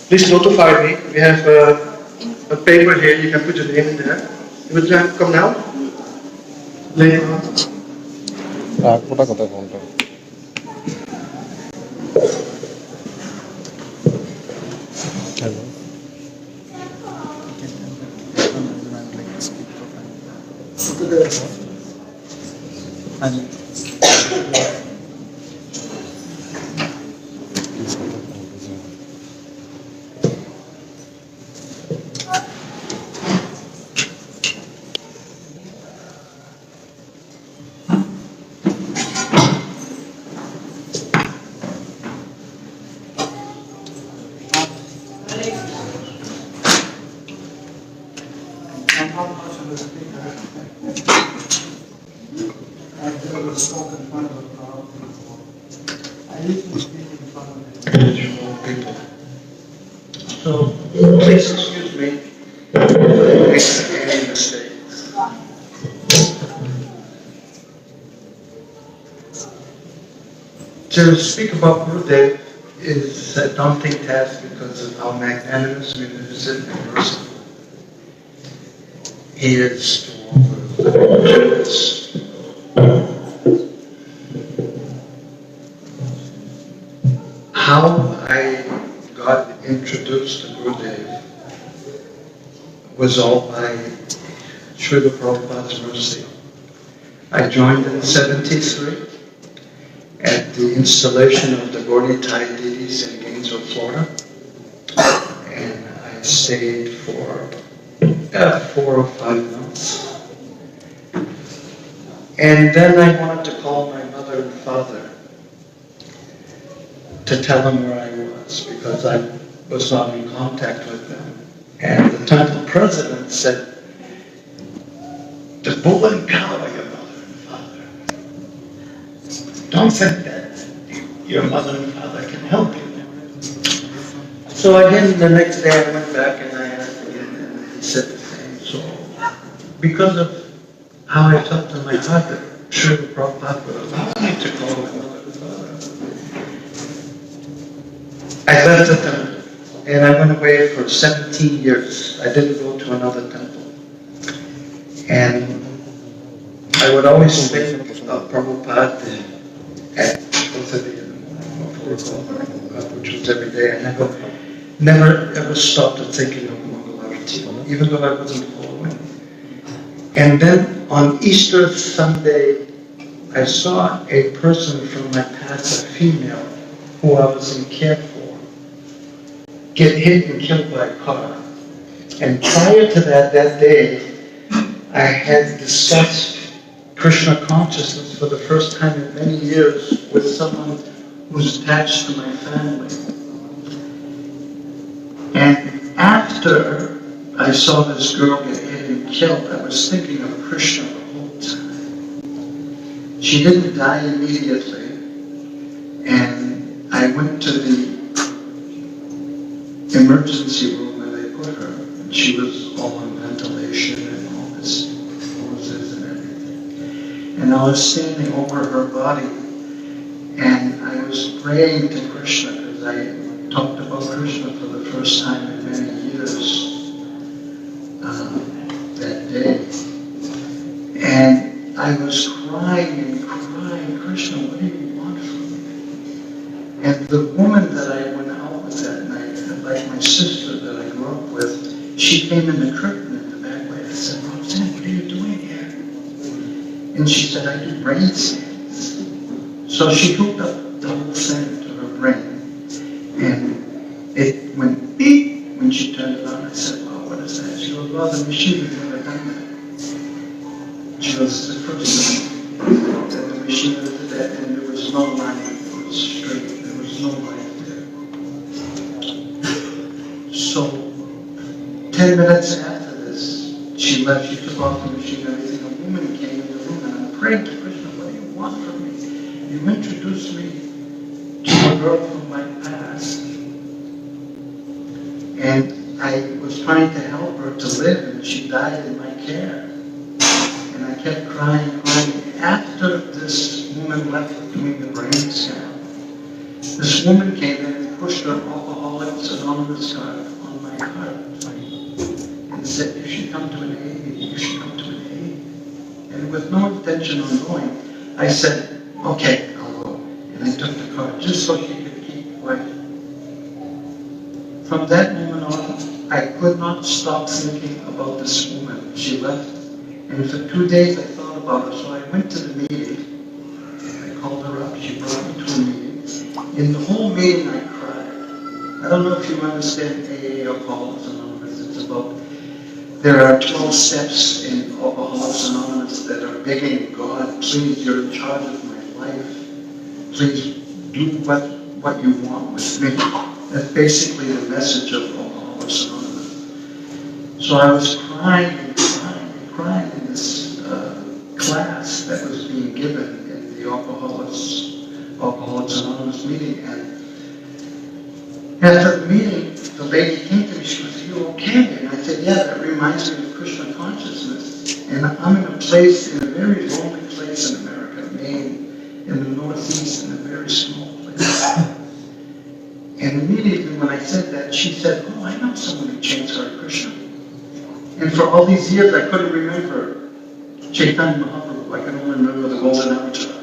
please notify me. We have a paper here, you can put your name in there. You would like to come now? Later on? Hello. So, please excuse me if I make any mistakes. To speak about Gurudev is a daunting task because of how magnanimous, munificent, and merciful he is to all of us. How I got introduced to Gurudev was all by Srila Prabhupada's mercy. I joined in '73 at the installation of the Gaudiya deities in Gainesville, Florida, and I stayed for 4 or 5 months. And then I wanted to call my mother and father to tell them where I was, because I was not in contact with them. And the temple president said, "The bull and cow are your mother and father. Don't think that your mother and father can help you." So again, the next day I went back and I asked again, and he said the same. So because of how I felt in my heart that Srila Prabhupada would allow me to call my mother and father, I left the temple, and I went away for 17 years. I didn't go to another temple. And I would always think of Prabhupada at 4:30 in the morning, or 4 o'clock, which was every day. I never ever stopped thinking of Mangalarati, even though I wasn't following. And then on Easter Sunday, I saw a person from my past, a female, who I was in care for, get hit and killed by a car. And prior to that day, I had discussed Krishna consciousness for the first time in many years with someone who's attached to my family. And after I saw this girl get hit and killed, I was thinking of Krishna the whole time. She didn't die immediately, and I went to the emergency room where they put her, and she was all on ventilation and all this roses and everything. And I was standing over her body, and I was praying to Krishna, because I talked about Krishna for the first time in many years that day. And I was crying and crying, Krishna, what do you want from me? And the woman that I went out with that night, like my sister that I grew up with, she came in the curtain in the back way. I said, Roxanne, what are you doing here? And she said, I do brain scans. So she hooked up the whole thing to her brain. And it went beep when she turned it on. I said, well, what is that? She goes, well, the machine has never done that. She goes, the first time that the machine ever did that, and there was no line. It was straight. There was no line there. So 10 minutes after this, she left. She took off the machine and everything. A woman came in the room, and I'm praying to Krishna, what do you want from me? You introduced me to a girl from my past. And I was trying to help her to live, and she died in my care. And I kept crying. After this woman left doing the brain scan, this woman came in and pushed her Alcoholics Anonymous card on my card. And said, you should come to an AA, you should come to an AA. And with no intention of knowing, I said, okay, I'll go. And I took the card just so she could keep quiet. From that moment on, I could not stop thinking about this woman. She left. And for 2 days I thought about her. So I went to the meeting. I called her up. She brought me to a meeting. In the whole meeting I cried. I don't know if you understand AA Alcoholics Anonymous. It's about, there are 12 steps in Alcoholics Anonymous that are begging God, please, you're in charge of my life. Please do what you want with me. That's basically the message of Alcoholics Anonymous. So I was crying and crying and crying in this class that was being given in the Alcoholics Anonymous meeting. And after the meeting, the lady came to me, she goes, are you okay? And I said, yeah, that reminds me of Krishna consciousness. And I'm in a place, in a very lonely place in America, Maine, in the Northeast, in a very small place. And immediately when I said that, she said, oh, I know someone who chants Hare Krishna. And for all these years, I couldn't remember Chaitanya Mahaprabhu. I could only remember the Golden Avatar.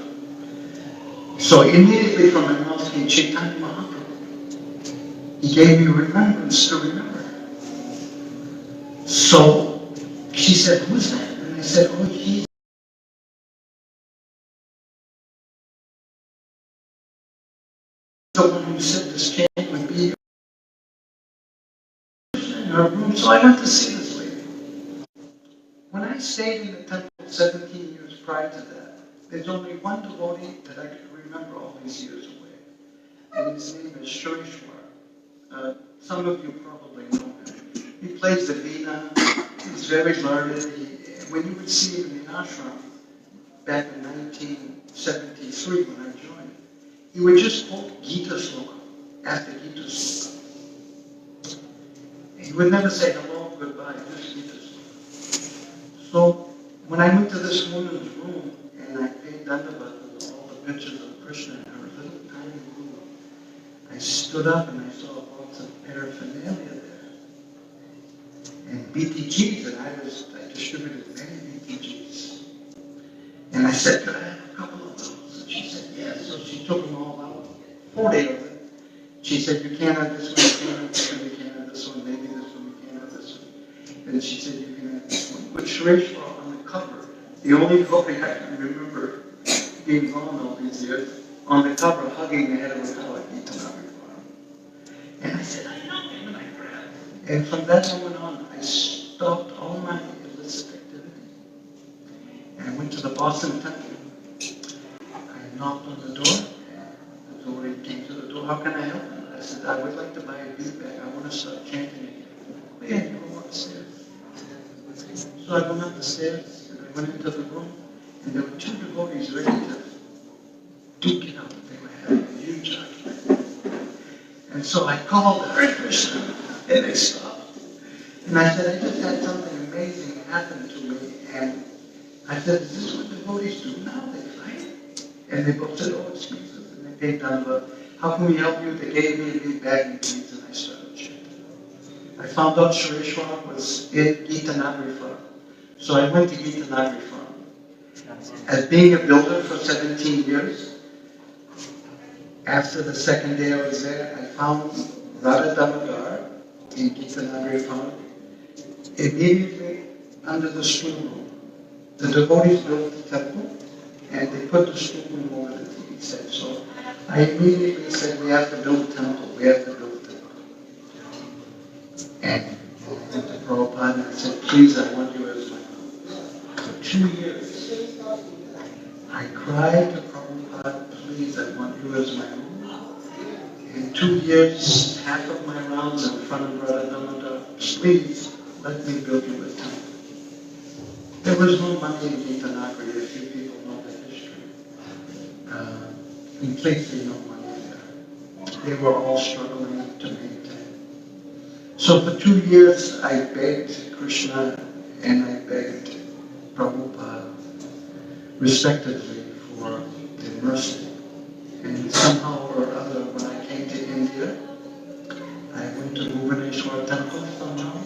So immediately from my mouth came Chaitanya Mahaprabhu. He gave me remembrance to remember. So she said, who's that? And I said, oh, he's the one who said this chant would be in her room. So I went to see this lady. When I stayed in the temple 17 years prior to that, there's only one devotee that I could remember all these years away. And his name is Shurishwar. Some of you probably know him. He plays the veena. He's very learned. When you would see him in the ashram back in 1973 when I joined, he would just quote Gita sloka after Gita sloka. He would never say hello, goodbye, just Gita sloka. So when I went to this woman's room and I paid Dandavat with all the pictures of Krishna in her little tiny room, I stood up and I saw lots of paraphernalia there. And BTGs, and I distributed many BTGs. And I said, could I have a couple of those? And she said, yes. So she took them all out, 40 of them. She said, you can't have this one, you can't have this one, you can't have this one, maybe this one, you can't have this one. And she said, you can have this one. With Shureshwar on the cover, the only copy I can remember being gone all these years, on the cover, hugging the head of a cow at Eatonari Farm. And I said, I know him, and I grabbed him. And from that moment on, I stopped all my illicit activity. And I went to the Boston Temple. I knocked on the door, and the devotee came to the door. How can I help you? I said, I would like to buy a bead bag. I want to start chanting again. Oh, yeah, you go upstairs. So I went up the stairs, and I went into the room, and there were two devotees ready to duke it out. They were having a huge argument. And so I called Hare Krishna, and they stopped. And I said, I just had something amazing happen to me. And I said, is this what devotees devotees do now, they fight. And they both said, oh, it's Jesus. And they paid down, how can we help you? They gave me a big bag of beads and I started chanting. I found out Sureshwar was in Gita Nagari Farm. So I went to Gita Nagari Farm. As being a builder for 17 years, after the second day I was there, I found Radha Damodar in Gita Nagari Farm, immediately under the stool room. The devotees built the temple, and they put the stool room over the TV set. So I immediately said, we have to build a temple, we have to build a temple. And I went to Prabhupada and I said, please, I want you as my guru. For 2 years, I cried to Prabhupada, please, I want you as my guru. In 2 years, half of my rounds in front of Radha Damodar, please, let me build you a temple. There was no money in Gita Nagari, if you people know the history. Completely no money there. They were all struggling to maintain. So for 2 years, I begged Krishna and I begged Prabhupada, respectively, for their mercy. And somehow or other, when I came to India, I went to Bhubaneswar temple somehow.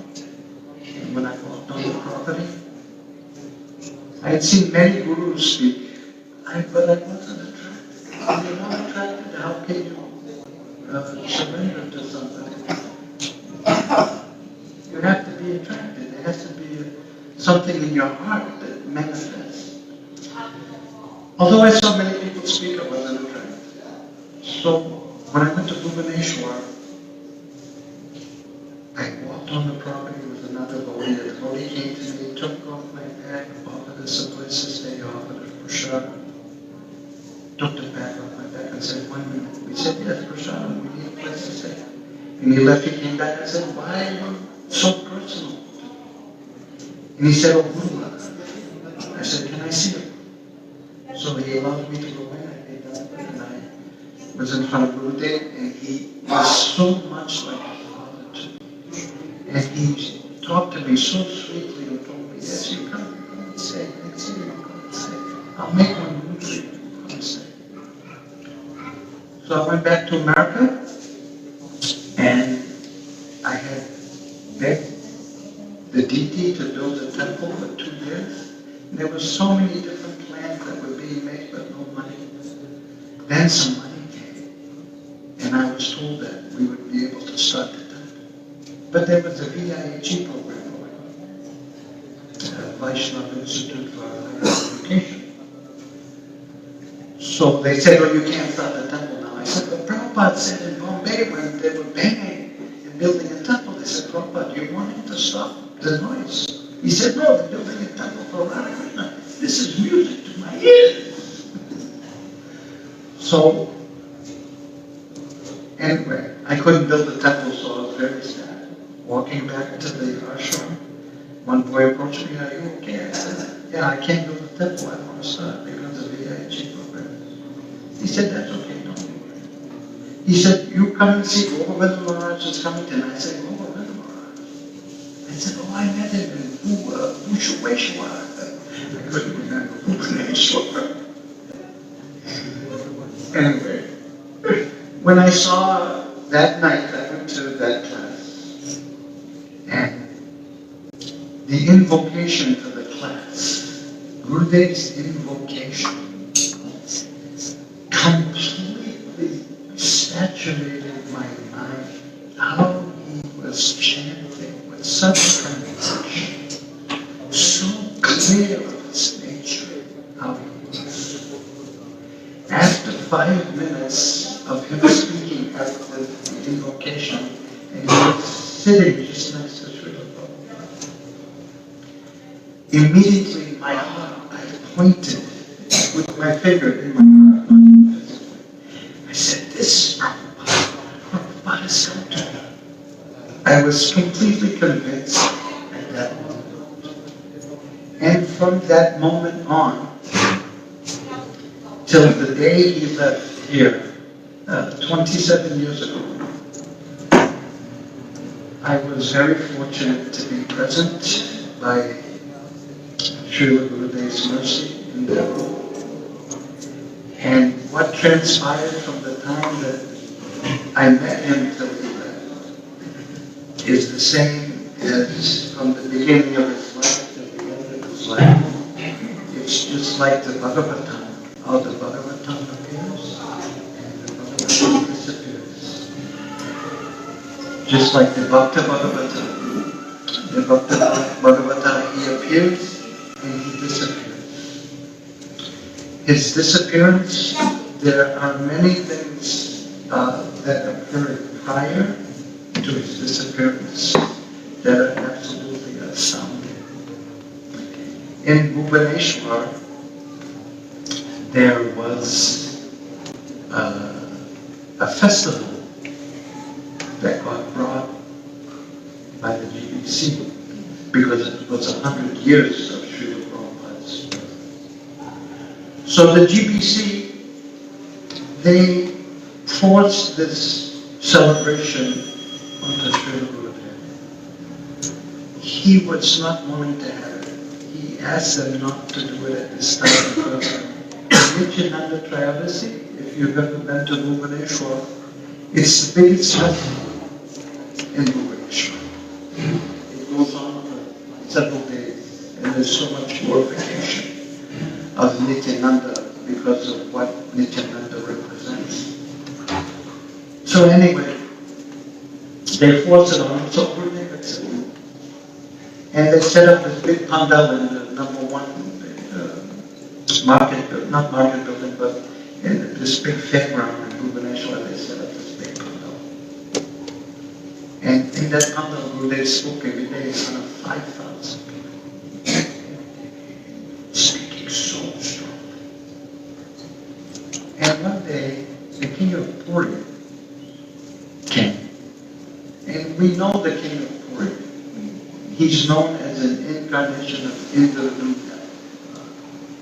And when I walked on the property, I had seen many gurus speak, but I wasn't attracted. When you're not attracted, how can you surrender to somebody? You have to be attracted. There has to be something in your heart that manifests. Although I saw many people speak, I wasn't attracted. So when I went to Bhubaneswar, I walked on the property with another devotee. The devotee came to me, took off my bag, offered us a place to stay, offered us prasad, took the bag off my back and said, 1 minute. We said, yes, prasad, we need a place to stay. And he left, he came back and said, why are you so personal? And he said, oh, Guru. I said, can I see him? So he allowed me to go in. I paid down and I was in front of Gurudev, and he was so much like a father to me. And he talked to me so sweetly and told me, yes, you come and say, next year you come and say, I'll make one room for you, come and say. So I went back to America, and I had begged the deity to build a temple for 2 years. And there were so many different plans that were being made, but no money. Then some money came, and I was told that we would be able to start the temple. But there was a VIHE program going on, Vaishnava Institute for Higher Education. So they said, oh, you can't start the temple now. I said, but Prabhupada said in Bombay when they were banging and building a temple, they said, Prabhupada, do you want him to stop the noise? He said, no, they're building a temple for Radha Krishna. This is music to my ears. So, anyway, I couldn't build a temple, so I was very sad. Walking back to the ashram, one boy approached me, are you okay? I said, yeah, I can't build a temple, I want to start because of the VIHE program. He said, that's okay, don't worry. He said, you come and see Gour Govinda Maharaj is coming to. I said, Gour Govinda Maharaj. I said, oh, I met him in Bhubaneswar. I couldn't remember Bhubaneswar. Anyway, when I saw that night, I went to that class, and the invocation for the class, Gurudev's invocation, completely saturated my mind. How he was chanting with such conviction, so clear of his nature, how he was. After 5 minutes of him speaking after the invocation, and he was sitting just next to Srila Prabhupada, immediately my heart, I pointed with my finger in my heart. I said, this is Prabhupada. Prabhupada is coming to me. I was completely convinced at that moment. And from that moment on, till the day he left here, 27 years ago, I was very fortunate to be present by Srila Gurudev's mercy in their room. And what transpired from the time that I met him till he left is the same as from the beginning of his life to the end of his life. It's just like the Bhagavatam. How the Bhagavatam appears and the Bhagavatam disappears. Just like the Bhakta Bhagavatam. The Bhakta Bhagavatam, he appears and he disappears. His disappearance, there are many things that occurred prior to his disappearance that are absolutely astounding. In Bhubaneswar, there was a festival that got brought by the GBC because it was 100 years of Srila Prabhupada's birth. So the GBC, they forced this celebration onto Srila Gurudev. He was not willing to have it. He asked them not to do it at this time because Nityananda Trayodasi, if you've ever been to Bhubaneswar, it's the biggest festival in Bhubaneswar. It goes on for several days, and there's so much glorification of Nityananda because of what Nityananda represents. So anyway, they forced it on him, so Gurudev accepted. And they set up this big pandal in the number one not market building, but in this big fairground in Bhubaneswar, they set up this big pandal. And in that pandal, Gurudev spoke every day in front of 5,000 people. Speaking so strong. And one day, the king of Puri came. And we know the king of Puri. He's known as an incarnation of Indra.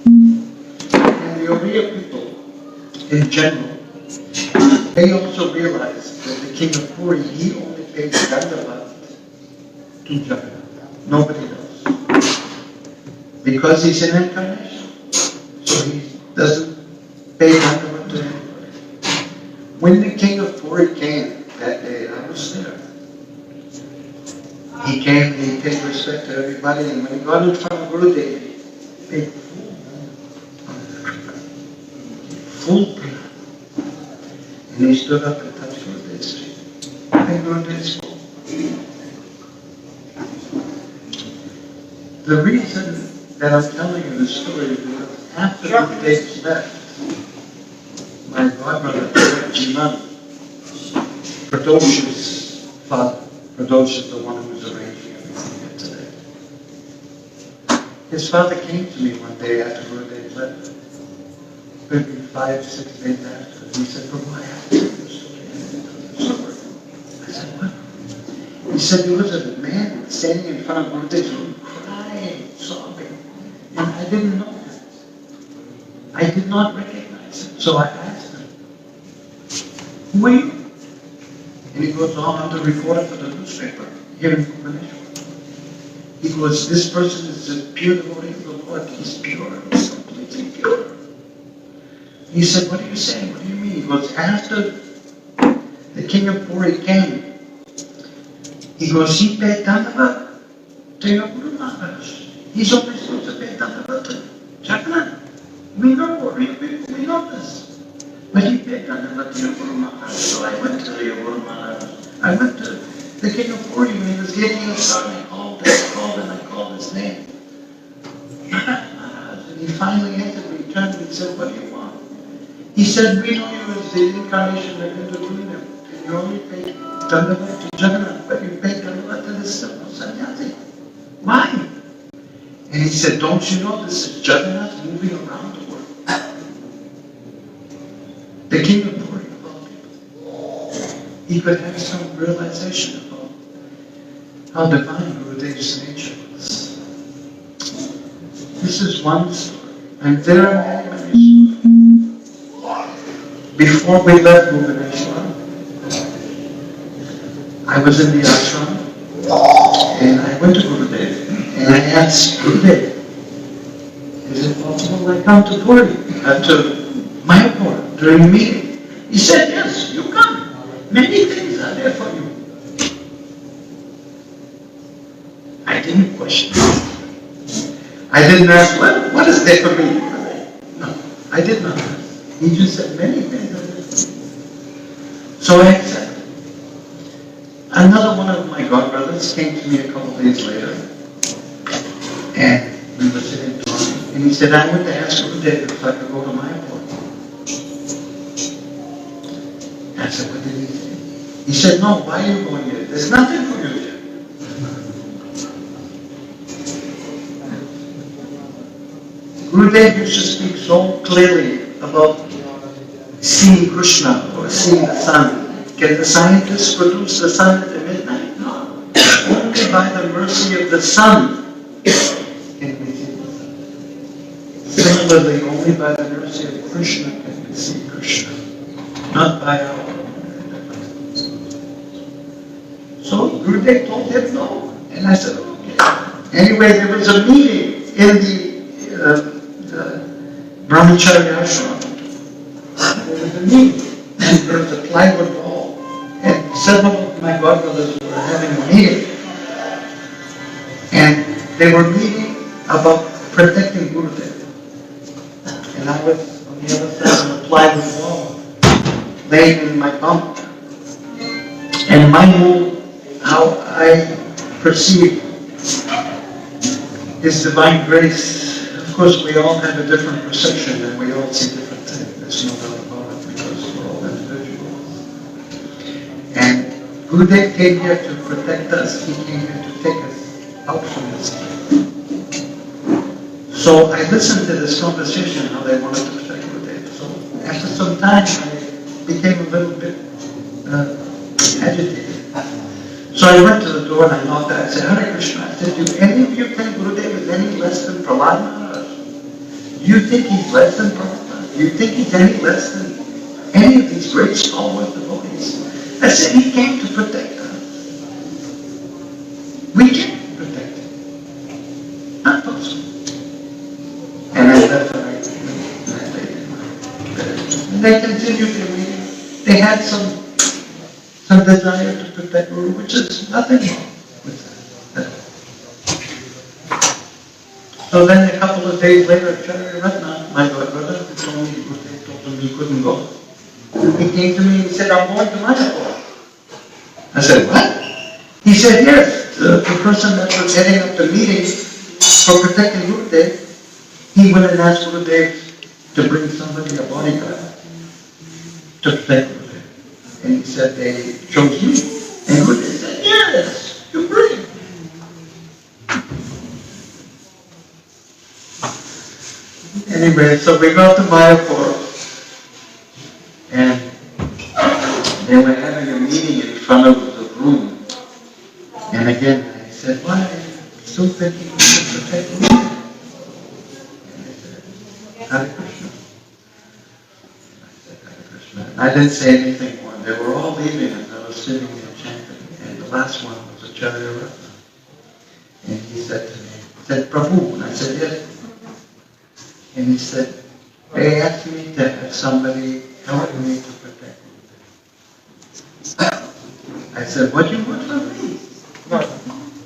And the Oriya people, in general, they also realized that the king of Puri, he only paid Dandavat to Jagannath. Nobody else. Because he's an incarnation. So he doesn't pay Dandavat to anybody. When the king of Puri came that day, I was there. He came and he paid respect to everybody, and when he got in front of Gurudev, he paid full prayer. And he stood up and touched Gurudev's feet. And Gurudev spoke. The reason that I'm telling you this story is because after Gurudev left, my godbrother, Jivan, Pradosha's father, Pradosh is the one who was arranging everything here today. His father came to me one day after Gurudev left. Maybe 5-6 days after. He said, Prabhu, I have to tell you a story. I said, what? He said, there was a man standing in front of Gurudev's room crying, sobbing. And I didn't know him. I did not recognize him. So I asked him, who are you? And he goes, oh, I'm the reporter for the newspaper here in Bhubaneswar. He goes, this person is a pure devotee of the Lord. He's pure. He's completely pure. He said, what are you saying? What do you mean? He goes, after the king of Puri came, he goes, he paid Dandavat to your Guru Maharaj. He's only supposed to pay Dandavat to Jagannath. We know this. But he paid Dandavat to your Guru Maharaj. So I went to your Guru Maharaj. I went to the king of Puri when he was getting us started. I called his name. And he finally answered me, turned and said, what do you want? He said, we know you as the incarnation of Indra. And you only paid Dandavat to Jagannath, but you paid Dandavat to this simple sannyasi. Why? And he said, don't you know this is Jagannath moving around the world? The king of Puri of all people. He could have some realization about how divine Gurudev's nature was. This is one story. And there are many, many stories. Before we left Bhubaneswar, I was in the ashram and I went to Gurudev and I asked Gurudev, is it possible I come to Puri, to Mayapur during the meeting? He said, yes, you come. Many things are there for you. I didn't question it. I didn't ask, well, what is there for me? No, I did not ask. He just said, many things are there for you. So I accepted. Another one of my godbrothers came to me a couple of days later, and we were sitting talking, and he said, I went to ask Gurudev if I could go to Mayapur. I said, what did he say? He said, no, why are you going here? There's nothing for you here. Gurudev used to speak so clearly about seeing Krishna or seeing the sun. Can the scientists produce the sun at the midnight? No. Only by the mercy of the sun can we see the sun. Similarly, only by the mercy of Krishna can we see Krishna. Not by our own. So Gurudev told him no. And I said, okay. Anyway, there was a meeting in the Brahmacharya ashram. There was a meeting, and there was a plywood wall. And several of my godbrothers were having a meeting. And they were meeting about protecting Gurudev. And I was on the other side of the plywood wall, laying in my bunk. And my mood, how I perceive His divine grace, of course we all have a different perception and we all see different things. There's no doubt about it because we're all individuals. And Gurudev came here to protect us. He came here to take us out from this thing. So I listened to this conversation, how they wanted to protect Gurudev. So after some time, I became a little bit agitated. So I went to the door and I knocked out. I said, Hare Krishna. I said, do any of you think Gurudev is any less than Prahlad Maharaj? Do you think he's less than Prabhupada? Do you think he's any less than any of these great stalwart devotees? I said, he came to protect us. We can't protect him. Not possible. And I left and I laid in my bed. And they continued their meeting. They had some desire to protect Guru, which is nothing wrong with that. So then a couple of days later, Acharya Ratna, my brother, told me he couldn't go. He came to me and said, I'm going to Mayapur. I said, what? He said, yes, the person that was heading up the meeting for protecting Gurudev, he went and asked Gurudev to bring somebody, a bodyguard, to protect Gurudev. And he said, they chose me. And Gurudev said, yes, you bring. Anyway, so we got to Mayapur, and they were having a meeting in front of the room. And again, I said, why are you still thinking you should protect me? And they said, Hare Krishna. I said, Hare Krishna. I didn't say anything more. They were all leaving, and I was sitting there chanting. And the last one was Acharya Ratna. And he said to me, Prabhu. And I said, yes. And he said, they asked me to have somebody help me to protect you. I said, what do you want from me?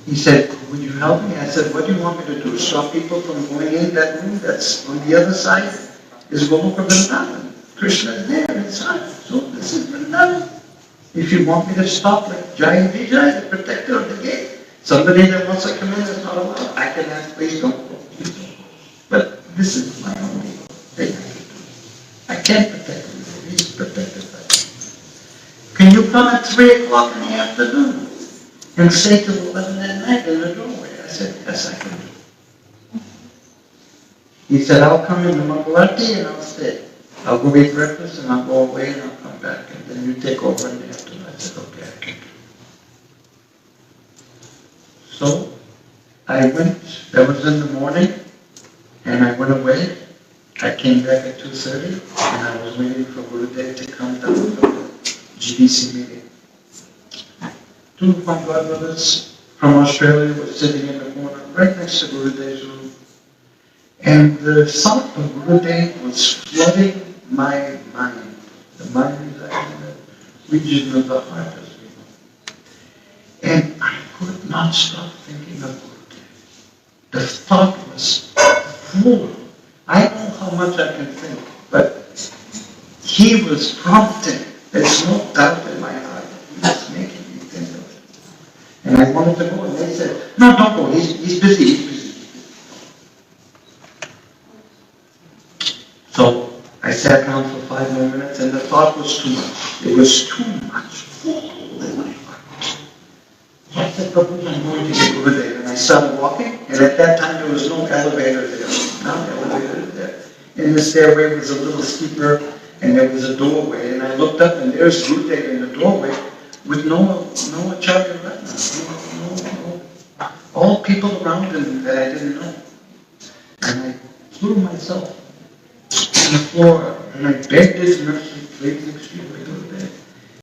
He said, would you help me? I said, what do you want me to do? Stop people from going in that room that's on the other side? Is Gour Govinda. Krishna is there inside. So this is Vrindavan. If you want me to stop like Jai Vijay, the protector of the gate, somebody that wants to come in is not allowed. I can ask, please don't go. But this is my only thing I can't protect him. He's protected by me. Can you come at 3 o'clock in the afternoon and stay till 11 at night in the doorway? I said, yes, I can do. He said, I'll come in the Mangalarti and I'll stay. I'll go eat breakfast and I'll go away and I'll come back and then you take over in the afternoon. I said, okay, I can do. So I went, that was in the morning, and I went away. I came back at 2:30 and I was waiting for Gurudev to come down for the GBC meeting. 2 of my godbrothers from Australia were sitting in the corner right next to Gurudev's room. And the thought of Gurudev was flooding my mind. The mind resides in the region of the heart, as we know. And I could not stop thinking about it. The thought was full. I know how much I can think, but he was prompting. There's no doubt in my heart. He was making me think of it. And I wanted to go, and they said, no, don't go. He's busy. He's busy. So I sat down for 5 more minutes, and the thought was too much. It was too much. Full in my heart. So I said, Prabhu, I'm going to get over there. And I started walking, and at that time there was no elevator there. No elevator there. And the stairway was a little steeper, and there was a doorway. And I looked up, and there's Gurudev in the doorway with no Acharya Ratna. No. All people around him that I didn't know. And I threw myself on the floor, and I begged his mercy, please excuse me.